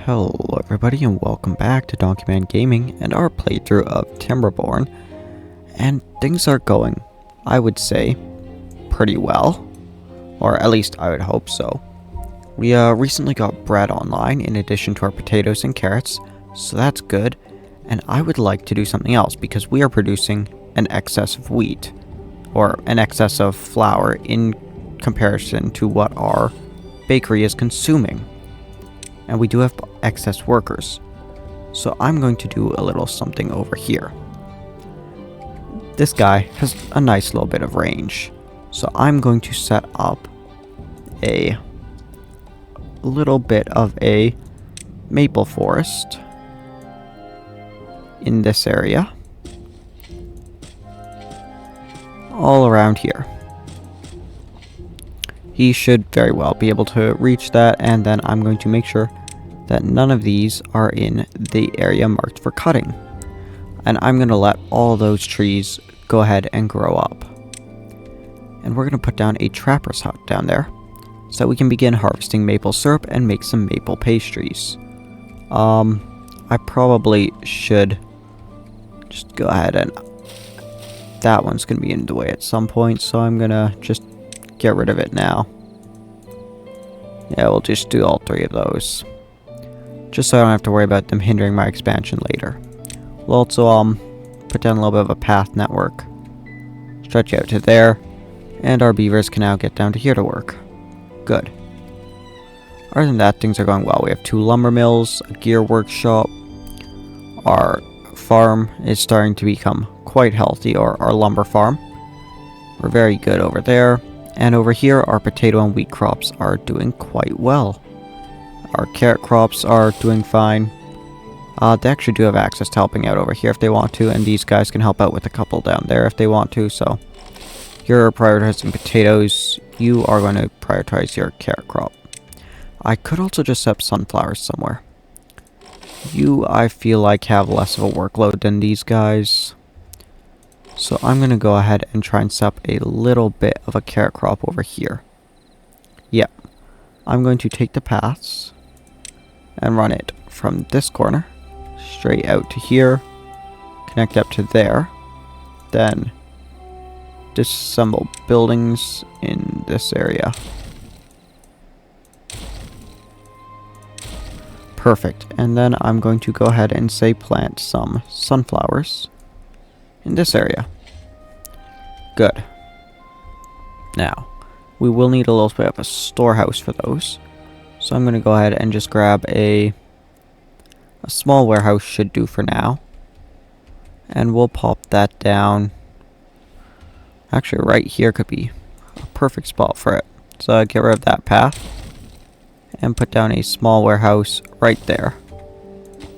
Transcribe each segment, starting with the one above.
Hello everybody and welcome back to Donkeyman Gaming and our playthrough of Timberborn. And things are going, I would say, pretty well. Or at least I would hope so. We recently got bread online in addition to our potatoes and carrots, so that's good. And I would like to do something else because we are producing an excess of wheat. Or an excess of flour in comparison to what our bakery is consuming. And we do have excess workers. So I'm going to do a little something over here. This guy has a nice little bit of range. So I'm going to set up a little bit of a maple forest in this area. All around here. He should very well be able to reach that, and then I'm going to make sure that none of these are in the area marked for cutting. And I'm going to let all those trees go ahead and grow up. And we're going to put down a trapper's hut down there, so that we can begin harvesting maple syrup and make some maple pastries. I probably should just go ahead and... That one's going to be in the way at some point, so I'm going to just get rid of it now. Yeah, we'll just do all three of those. Just so I don't have to worry about them hindering my expansion later. We'll also put down a little bit of a path network. Stretch out to there. And our beavers can now get down to here to work. Good. Other than that, things are going well. We have 2 lumber mills, a gear workshop. Our farm is starting to become quite healthy, or our lumber farm. We're very good over there. And over here, our potato and wheat crops are doing quite well. Our carrot crops are doing fine. They actually do have access to helping out over here if they want to, and these guys can help out with a couple down there if they want to, so... You're prioritizing potatoes, you are going to prioritize your carrot crop. I could also just set up sunflowers somewhere. You, I feel like, have less of a workload than these guys. So I'm going to go ahead and try and set up a little bit of a carrot crop over here. Yep. I'm going to take the paths and run it from this corner straight out to here, connect up to there, then disassemble buildings in this area. Perfect. And then I'm going to go ahead and say plant some sunflowers in this area. Good. Now, we will need a little bit of a storehouse for those. So I'm going to go ahead and just grab a small warehouse should do for now. And we'll pop that down. Actually, right here could be a perfect spot for it. So I'll get rid of that path. And put down a small warehouse right there.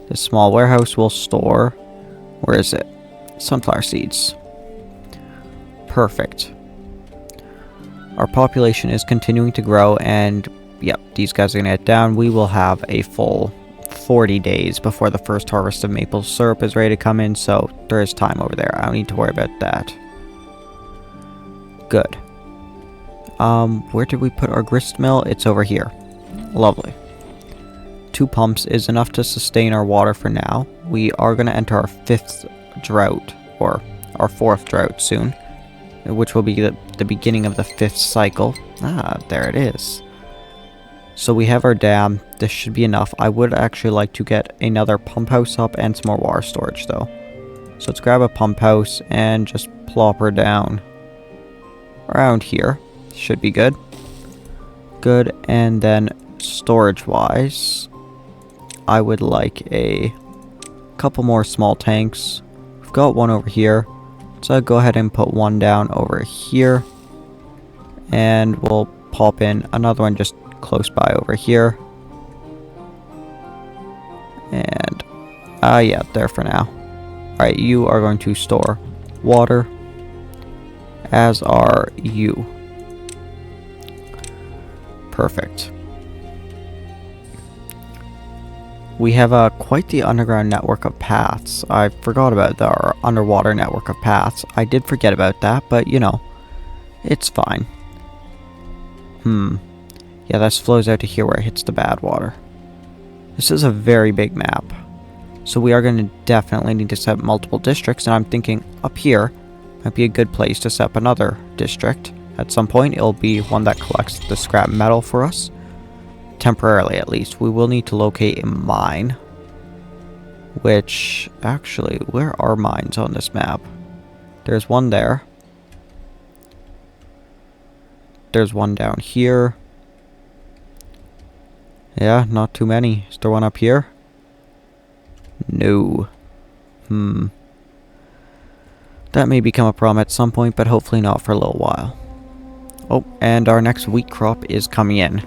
This small warehouse will store... Where is it? Sunflower seeds. Perfect. Our population is continuing to grow, and yep, these guys are going to get down. We will have a full 40 days before the first harvest of maple syrup is ready to come in, so there is time over there. I don't need to worry about that. Good. Where did we put our grist mill? It's over here. Lovely. 2 pumps is enough to sustain our water for now. We are going to enter our 5th drought, or our 4th drought soon, which will be the beginning of the 5th cycle. Ah, there it is. So we have our dam. This should be enough. I would actually like to get another pump house up and some more water storage, though. So let's grab a pump house and just plop her down around here. Should be good. Good, and then storage-wise, I would like a couple more small tanks. We've got one over here. So I'll go ahead and put one down over here. And we'll pop in another one just close by over here. And, yeah, there for now. Alright, you are going to store water, as are you. Perfect. We have quite the underground network of paths. I forgot about our underwater network of paths. I did forget about that, but you know, it's fine. Yeah, this flows out to here where it hits the bad water. This is a very big map. So we are going to definitely need to set up multiple districts, and I'm thinking up here might be a good place to set up another district. At some point, it'll be one that collects the scrap metal for us. Temporarily, at least. We will need to locate a mine. Which, actually, where are mines on this map? There's one there. There's one down here. Yeah, not too many. Is there one up here? No. That may become a problem at some point, but hopefully not for a little while. Oh, and our next wheat crop is coming in.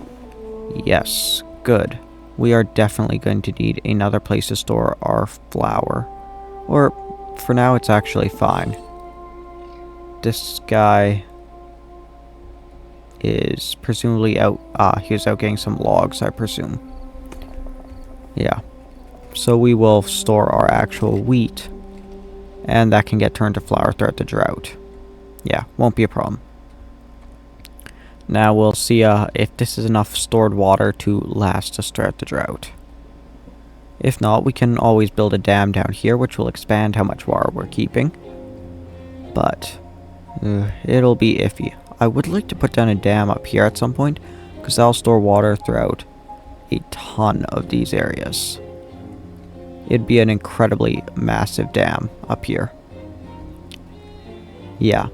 Yes, good. We are definitely going to need another place to store our flour. Or, for now, it's actually fine. This guy is presumably out. He was out getting some logs, I presume. Yeah. So we will store our actual wheat. And that can get turned to flour throughout the drought. Yeah, won't be a problem. Now we'll see if this is enough stored water to last us throughout the drought. If not, we can always build a dam down here, which will expand how much water we're keeping. But it'll be iffy. I would like to put down a dam up here at some point, because that'll store water throughout a ton of these areas. It'd be an incredibly massive dam up here. Yeah.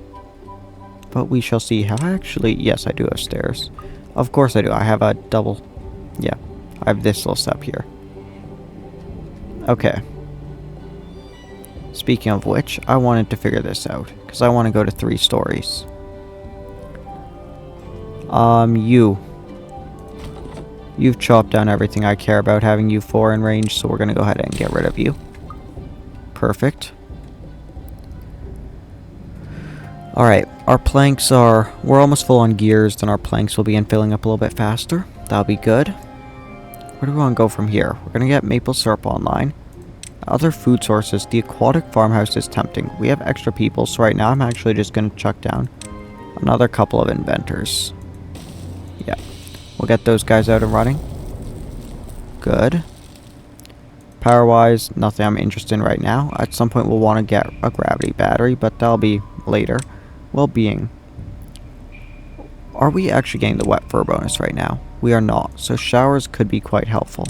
But we shall see. Have I actually... Yes, I do have stairs. Of course I do. I have a double... Yeah. I have this little step here. Okay. Speaking of which, I wanted to figure this out. Because I want to go to 3 stories. You've chopped down everything I care about having you 4 in range, so we're going to go ahead and get rid of you. Perfect. Alright, our planks are... We're almost full on gears, then our planks will begin filling up a little bit faster. That'll be good. Where do we want to go from here? We're going to get maple syrup online. Other food sources. The aquatic farmhouse is tempting. We have extra people, so right now I'm actually just going to chuck down another couple of inventors. Yeah. We'll get those guys out and running. Good. Power-wise, nothing I'm interested in right now. At some point we'll want to get a gravity battery, but that'll be later. Well-being. Are we actually getting the wet fur bonus right now? We are not, so showers could be quite helpful.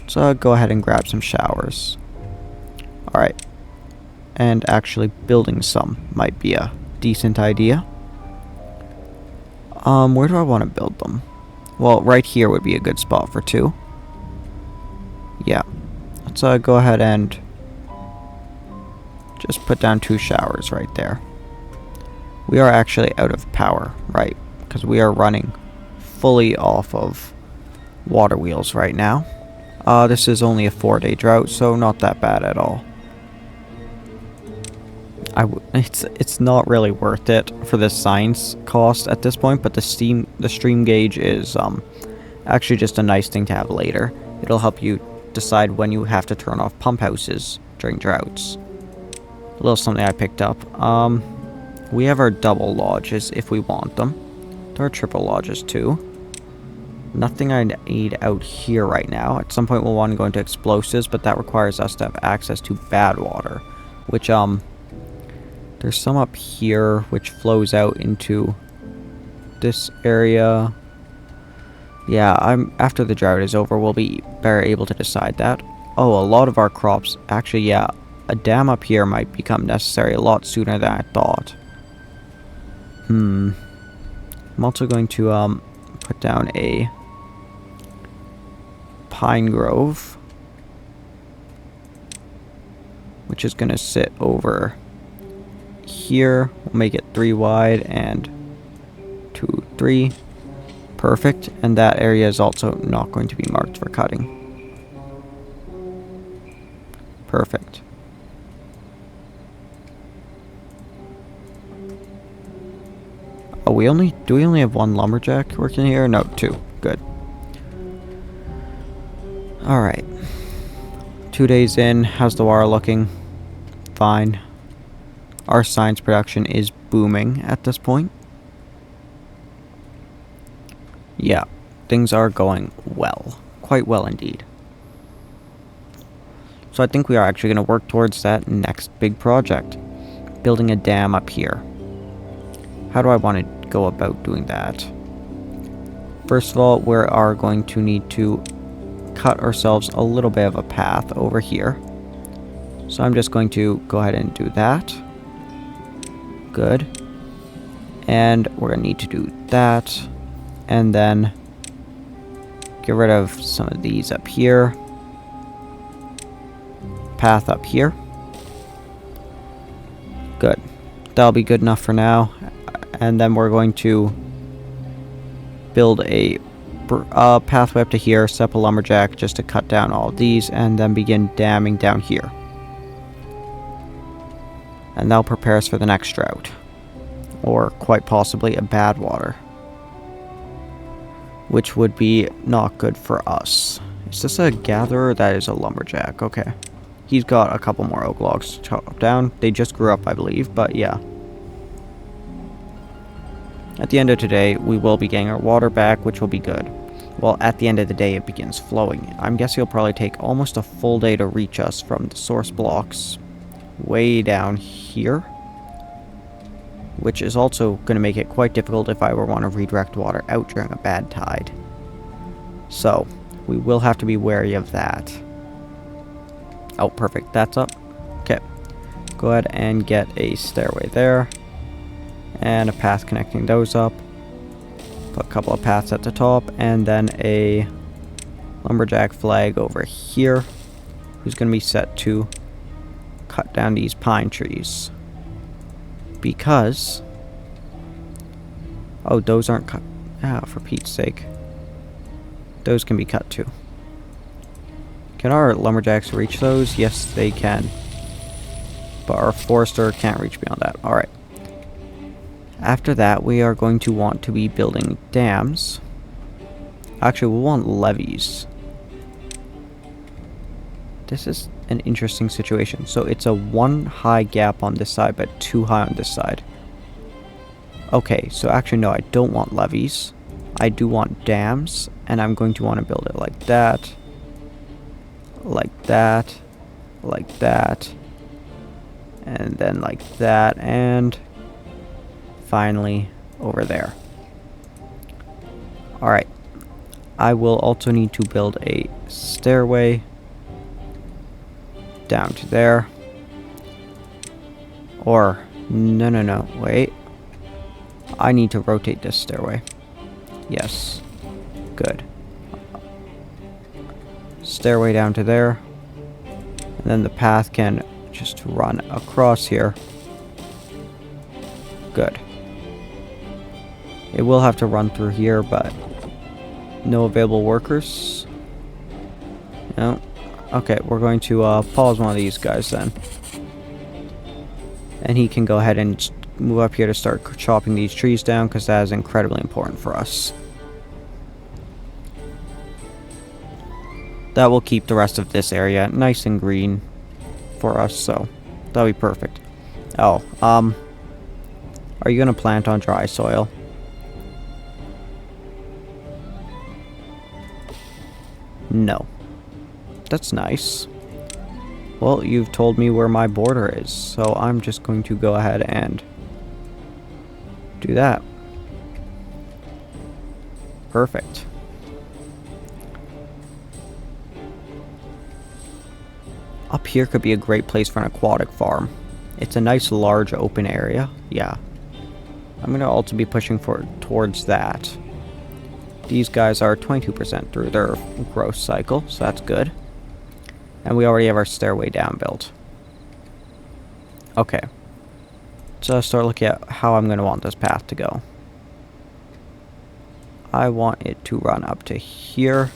So go ahead and grab some showers. Alright. And actually building some might be a decent idea. Where do I want to build them? Well, right here would be a good spot for 2. Yeah. Let's go ahead and just put down 2 showers right there. We are actually out of power, right? Because we are running fully off of water wheels right now. This is only a 4-day drought, so not that bad at all. It's not really worth it for the science cost at this point, but the stream gauge is actually just a nice thing to have later. It'll help you decide when you have to turn off pump houses during droughts. A little something I picked up. We have our double lodges if we want them. There are triple lodges too. Nothing I need out here right now. At some point we'll want to go into explosives, but that requires us to have access to bad water, which there's some up here which flows out into this area. Yeah, after the drought is over, we'll be better able to decide that. Oh, a lot of our crops... Actually, yeah, a dam up here might become necessary a lot sooner than I thought. I'm also going to put down a pine grove, which is going to sit over here. We'll make it 3 wide and 2, 3. Perfect. And that area is also not going to be marked for cutting. Perfect. Oh, do we only have 1 lumberjack working here? No, 2. Good. Alright. 2 days in. How's the water looking? Fine. Our science production is booming at this point. Yeah, things are going well. Quite well indeed. So I think we are actually going to work towards that next big project. Building a dam up here. How do I want to go about doing that? First of all, we are going to need to cut ourselves a little bit of a path over here. So I'm just going to go ahead and do that. Good. And we're going to need to do that. And then get rid of some of these up here. Path up here. Good. That'll be good enough for now. And then we're going to build a pathway up to here, set up a lumberjack just to cut down all of these, and then begin damming down here. And that'll prepare us for the next drought. Or quite possibly a bad water. Which would be not good for us. Is this a gatherer? That is a lumberjack. Okay. He's got a couple more oak logs to chop down. They just grew up, I believe, but yeah. At the end of today, we will be getting our water back, which will be good. Well, at the end of the day, it begins flowing. I'm guessing it'll probably take almost a full day to reach us from the source blocks way down here. Which is also going to make it quite difficult if I were want to redirect water out during a bad tide. So, we will have to be wary of that. Oh, perfect. That's up. Okay. Go ahead and get a stairway there. And a path connecting those up. Put a couple of paths at the top. And then a lumberjack flag over here. Who's going to be set to cut down these pine trees. Because... oh, those aren't cut. Ah, for Pete's sake. Those can be cut too. Can our lumberjacks reach those? Yes, they can. But our forester can't reach beyond that. Alright. After that, we are going to want to be building dams. Actually, we want levees. This is an interesting situation. So it's a 1 high gap on this side, but 2 high on this side. Okay, so actually no, I don't want levees. I do want dams, and I'm going to want to build it like that. Like that. Like that. And then like that, and finally over there. Alright. I will also need to build a stairway down to there. Or, no, wait. I need to rotate this stairway. Yes. Good. Stairway down to there. And then the path can just run across here. Good. It will have to run through here, but no available workers. No. Okay, we're going to pause one of these guys then. And he can go ahead and move up here to start chopping these trees down, because that is incredibly important for us. That will keep the rest of this area nice and green for us, so that'll be perfect. Oh, are you going to plant on dry soil? No. That's nice. Well, you've told me where my border is, so I'm just going to go ahead and do that. Perfect. Up here could be a great place for an aquatic farm. It's a nice large open area. Yeah. I'm going to also be pushing towards that. These guys are 22% through their growth cycle, so that's good. And we already have our stairway down built. Okay. So let's start looking at how I'm going to want this path to go. I want it to run up to here.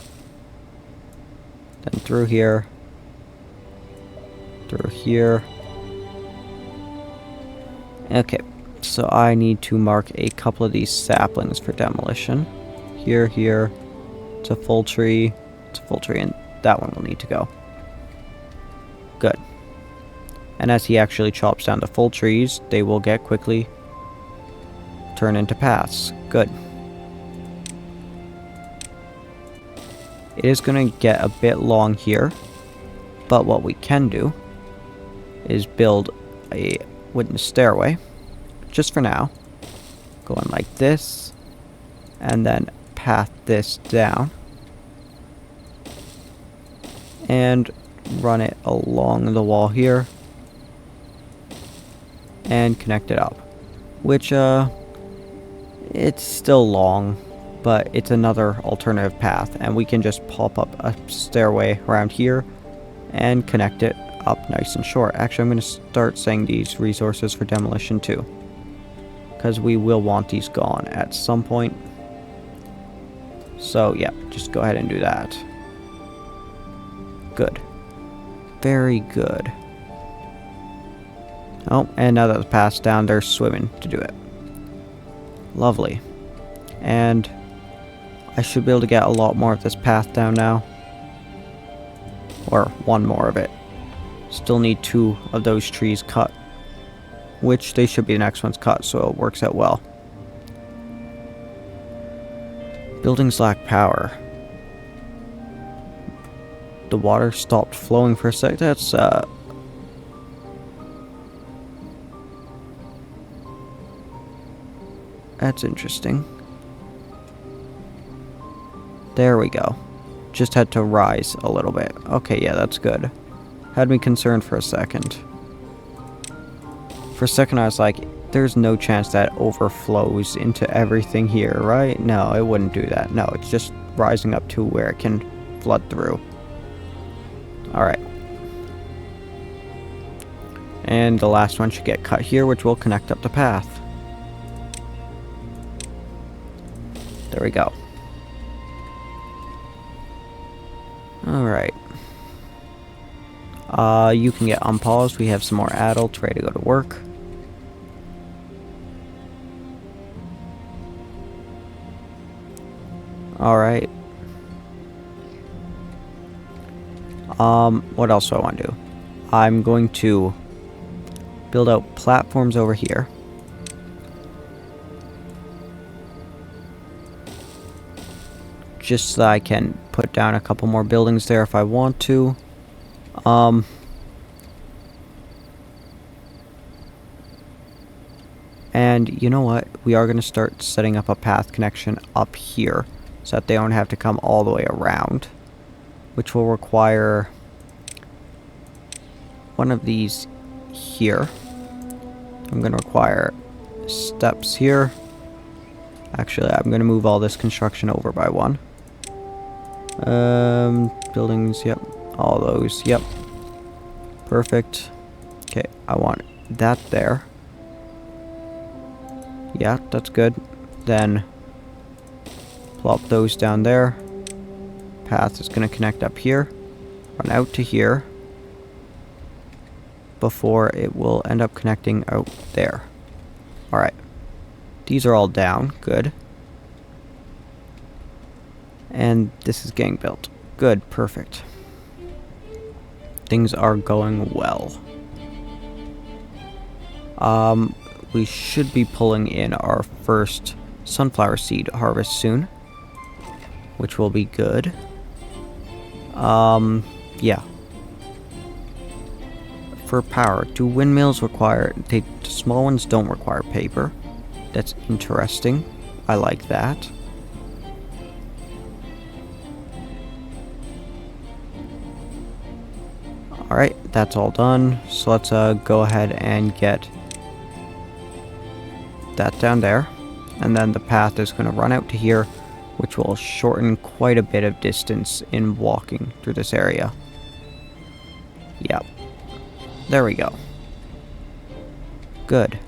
Then through here. Through here. Okay. So I need to mark a couple of these saplings for demolition. Here. It's a full tree. It's a full tree, and that one will need to go. Good. And as he actually chops down the full trees, they will get quickly turn into paths. Good. It is going to get a bit long here. But what we can do is build a wooden stairway, just for now. Going like this, and then path this down. And run it along the wall here. And connect it up. Which, it's still long, but it's another alternative path. And we can just pop up a stairway around here and connect it up nice and short. Actually, I'm going to start saying these resources for demolition too, because we will want these gone at some point. So yeah, just go ahead and do that. Good. Very good. Oh, and now that the path's down, they're swimming to do it. Lovely. And I should be able to get a lot more of this path down now. Or one more of it. Still need 2 of those trees cut. Which they should be the next ones cut, so it works out well. Buildings lack power. The water stopped flowing for a sec. That's interesting. There we go. Just had to rise a little bit. Okay, yeah, that's good. Had me concerned for a second. For a second I was like, there's no chance that overflows into everything here, right? No, it wouldn't do that. No, it's just rising up to where it can flood through. Alright. And the last one should get cut here, which will connect up the path. There we go. Alright. You can get unpaused. We have some more adults ready to go to work. Alright. What else do I want to do? I'm going to build out platforms over here. Just so I can put down a couple more buildings there if I want to. And you know what? We are going to start setting up a path connection up here so that they don't have to come all the way around, which will require one of these here. I'm going to require steps here. Actually, I'm going to move all this construction over by one. Buildings, yep. All those, yep. Perfect. Okay, I want that there. Yeah, that's good. Then plop those down there. Path is going to connect up here. Run out to here. Before it will end up connecting out there. Alright. These are all down. Good. And this is getting built. Good. Perfect. Things are going well. We should be pulling in our first sunflower seed harvest soon, which will be good. Yeah. For power, do windmills require... the small ones don't require paper. That's interesting. I like that. Alright, that's all done. So let's go ahead and get that down there. And then the path is going to run out to here, which will shorten quite a bit of distance in walking through this area. Yep. There we go. Good.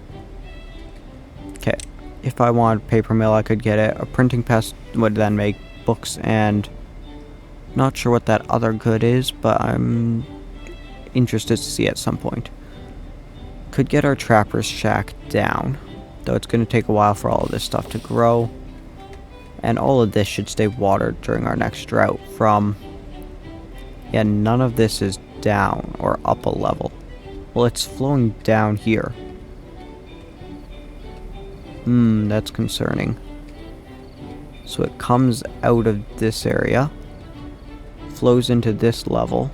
Okay. If I wanted a paper mill, I could get it. A printing press would then make books, and not sure what that other good is, but I'm interested to see at some point. Could get our trapper's shack down, though it's going to take a while for all of this stuff to grow. And all of this should stay watered during our next drought from... yeah, none of this is down or up a level. Well, it's flowing down here. That's concerning. So it comes out of this area, flows into this level,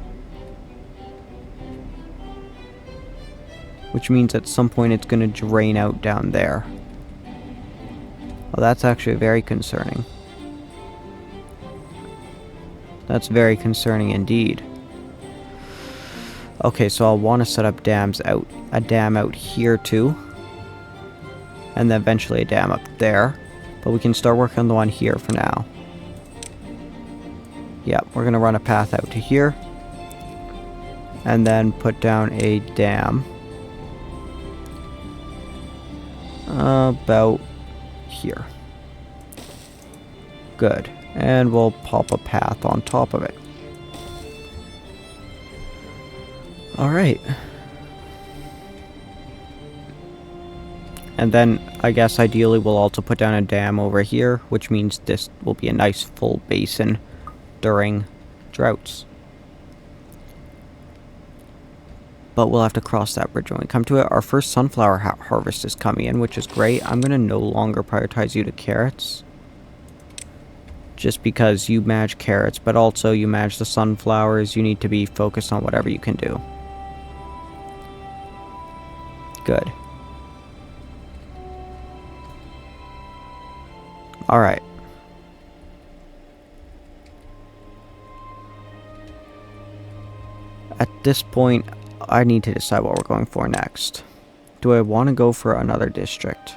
which means at some point it's going to drain out down there. Oh, that's actually very concerning. That's very concerning indeed. Okay, so I'll want to set up a dam out here too. And then eventually a dam up there. But we can start working on the one here for now. Yeah, we're going to run a path out to here. And then put down a dam. About here. Good. And we'll pop a path on top of it. Alright. And then, I guess ideally we'll also put down a dam over here, which means this will be a nice full basin during droughts. But we'll have to cross that bridge when we come to it. Our first sunflower harvest is coming in, which is great. I'm going to no longer prioritize you to carrots. Just because you manage carrots, but also you manage the sunflowers. You need to be focused on whatever you can do. Good. Alright. At this point, I need to decide what we're going for next. Do I want to go for another district?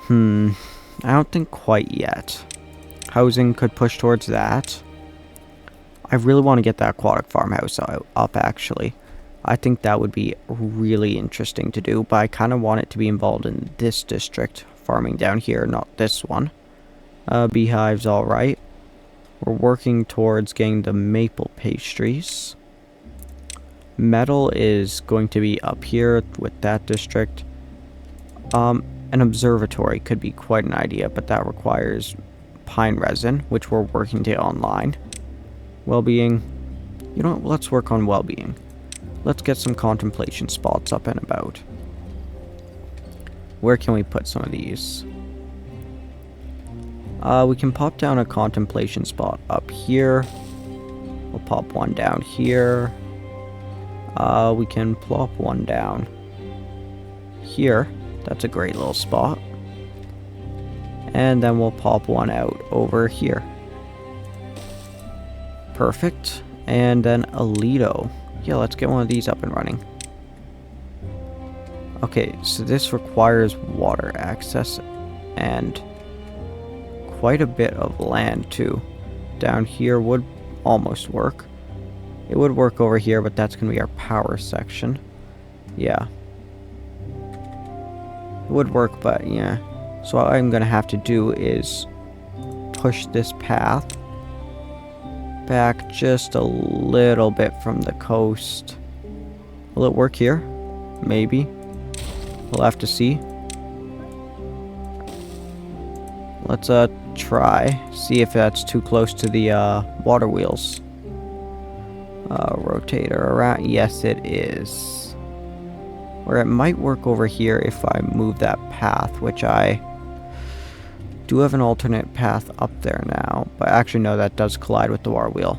I don't think quite yet. Housing could push towards that. I really want to get that aquatic farmhouse up, actually. I think that would be really interesting to do, but I kind of want it to be involved in this district. Farming down here, not this one. Beehives, alright. We're working towards getting the maple pastries. Metal is going to be up here with that district. An observatory could be quite an idea, but that requires pine resin, which we're working to get online. Well-being. You know what? Let's work on well-being. Let's get some contemplation spots up and about. Where can we put some of these? We can pop down a contemplation spot up here. We'll pop one down here. We can plop one down here. That's a great little spot. And then we'll pop one out over here. Perfect. And then a Lido. Yeah, let's get one of these up and running. Okay, so this requires water access and quite a bit of land too. Down here would almost work. It would work over here, but that's going to be our power section. Yeah. It would work, but yeah. So what I'm going to have to do is push this path back just a little bit from the coast. Will it work here? Maybe. We'll have to see. Let's try. See if that's too close to the water wheels. Rotator around. Yes, it is. Or it might work over here if I move that path, which I do have an alternate path up there now. But actually, no, that does collide with the water wheel.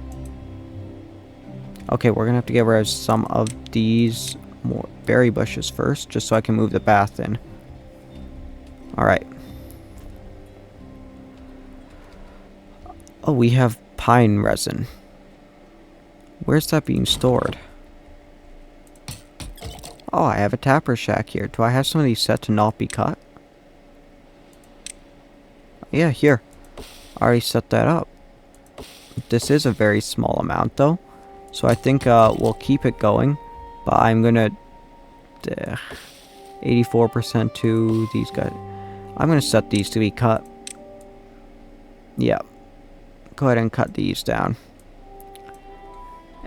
Okay, we're going to have to get rid of some of these more berry bushes first, just so I can move the path in. Alright. Oh, we have pine resin. Where's that being stored? Oh, I have a tapper shack here. Do I have some of these set to not be cut? Yeah, here. I already set that up. This is a very small amount, though. So I think we'll keep it going. But I'm gonna 84% to these guys. I'm gonna set these to be cut. Yeah. Go ahead and cut these down.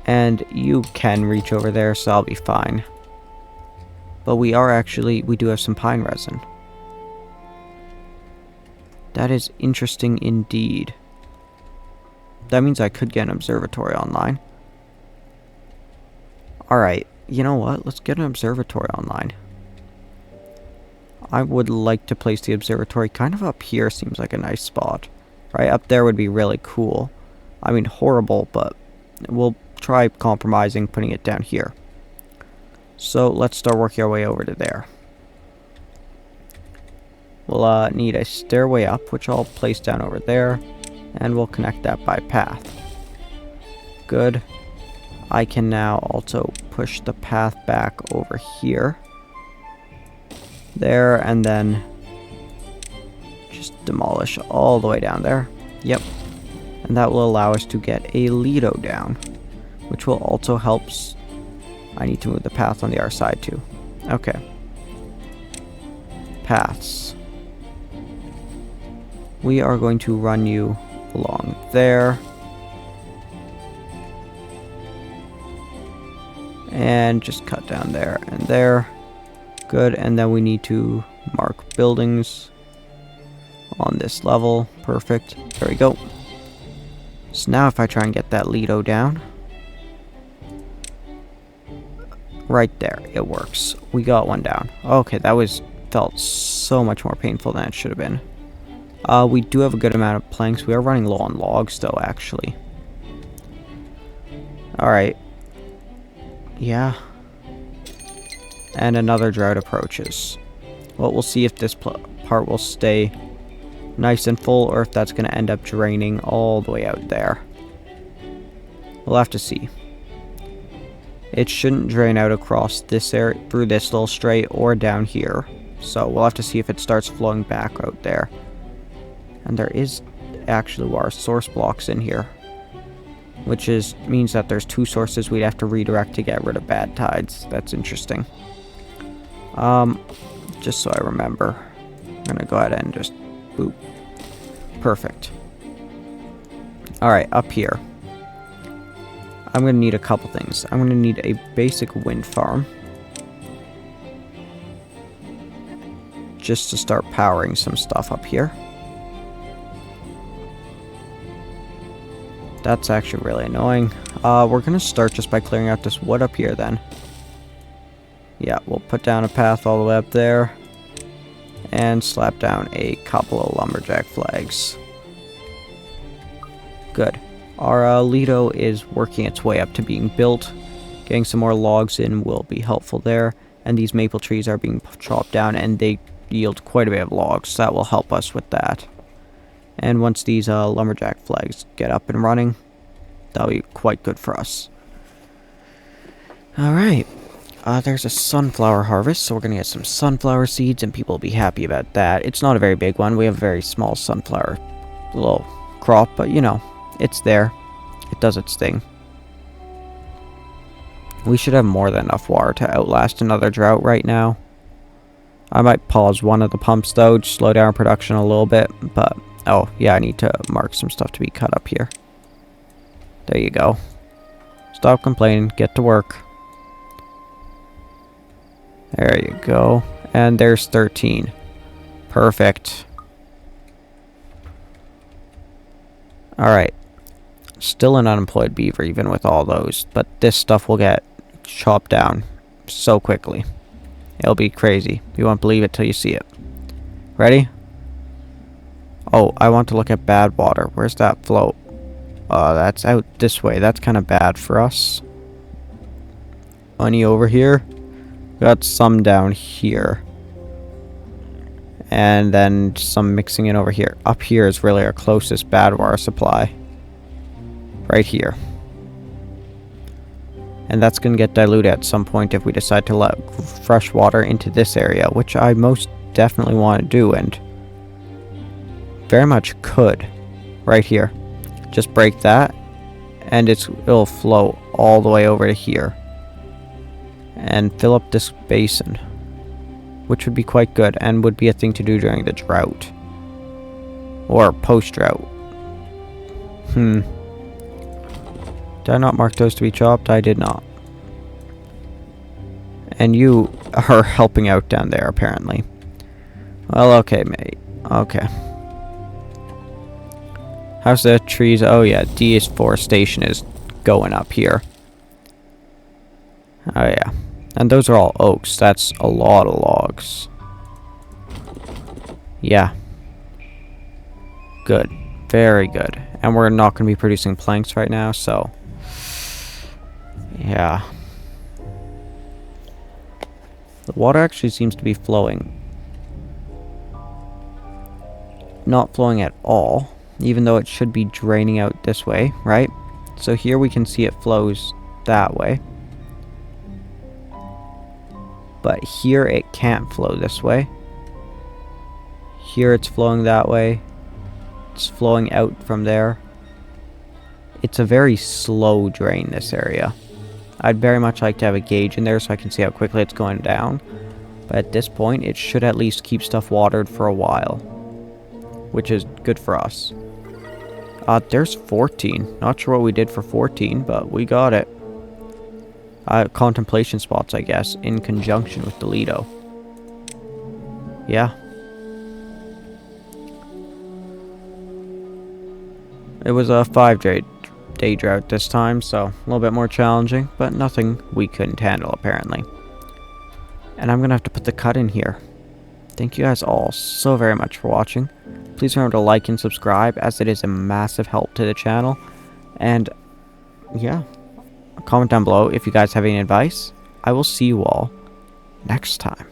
And you can reach over there, so I'll be fine. But we do have some pine resin. That is interesting indeed. That means I could get an observatory online. Alright. You know what? Let's get an observatory online. I would like to place the observatory kind of up here. Seems like a nice spot. Right up there would be really cool. I mean, horrible, but we'll try compromising, putting it down here. So let's start working our way over to there. We'll need a stairway up, which I'll place down over there, and we'll connect that by path. Good. I can now also push the path back over here. There, and then just demolish all the way down there. Yep. And that will allow us to get a Lido down, which will also help. I need to move the path on the other side too. Okay. Paths. We are going to run you along there. And just cut down there and there. Good, and then we need to mark buildings on this level. Perfect. There we go. So now if I try and get that Lido down. Right there, it works. We got one down. Okay, that felt so much more painful than it should have been. We do have a good amount of planks. We are running low on logs though, actually. Alright. Yeah. And another drought approaches. Well, we'll see if this part will stay nice and full, or if that's going to end up draining all the way out there. We'll have to see. It shouldn't drain out across this area, through this little strait, or down here. So we'll have to see if it starts flowing back out there. And there is actually water source blocks in here, which means that there's two sources we'd have to redirect to get rid of bad tides. That's interesting. Just so I remember, I'm gonna go ahead and just boop. Perfect. Alright, up here. I'm gonna need a couple things. I'm gonna need a basic wind farm, just to start powering some stuff up here. That's actually really annoying. We're gonna start just by clearing out this wood up here then. Yeah, we'll put down a path all the way up there. And slap down a couple of lumberjack flags. Good. Our Lido is working its way up to being built. Getting some more logs in will be helpful there. And these maple trees are being chopped down, and they yield quite a bit of logs, so that will help us with that. And once these lumberjack flags get up and running, that'll be quite good for us. Alright. There's a sunflower harvest, so we're going to get some sunflower seeds, and people will be happy about that. It's not a very big one. We have a very small sunflower little crop, but you know, it's there. It does its thing. We should have more than enough water to outlast another drought right now. I might pause one of the pumps though, to slow down production a little bit, but oh yeah, I need to mark some stuff to be cut up here. There you go. Stop complaining, get to work. There you go. And there's 13. Perfect. Alright. Still an unemployed beaver even with all those, but this stuff will get chopped down so quickly. It'll be crazy. You won't believe it till you see it. Ready? Oh, I want to look at bad water. Where's that float? That's out this way. That's kind of bad for us. Any over here? Got some down here. And then some mixing in over here. Up here is really our closest bad water supply. Right here. And that's going to get diluted at some point if we decide to let fresh water into this area, which I most definitely want to do, and very much could. Right here. Just break that, and it'll flow all the way over to here. And fill up this basin, which would be quite good and would be a thing to do during the drought or post-drought. Did I not mark those to be chopped? I did not. And you are helping out down there apparently. Well, okay, mate. Okay. How's the trees? Oh yeah, deforestation is going up here. Oh yeah. And those are all oaks. That's a lot of logs. Yeah. Good. Very good. And we're not going to be producing planks right now, so... yeah. The water actually seems to be flowing. Not flowing at all, even though it should be draining out this way, right? So here we can see it flows that way. But here it can't flow this way. Here it's flowing that way. It's flowing out from there. It's a very slow drain, this area. I'd very much like to have a gauge in there so I can see how quickly it's going down. But at this point, it should at least keep stuff watered for a while, which is good for us. There's 14. Not sure what we did for 14, but we got it. Contemplation spots, I guess, in conjunction with the Lido. Yeah. It was a 5-day drought this time, so a little bit more challenging, but nothing we couldn't handle, apparently. And I'm gonna have to put the cut in here. Thank you guys all so very much for watching. Please remember to like and subscribe, as it is a massive help to the channel. And yeah, comment down below if you guys have any advice. I will see you all next time.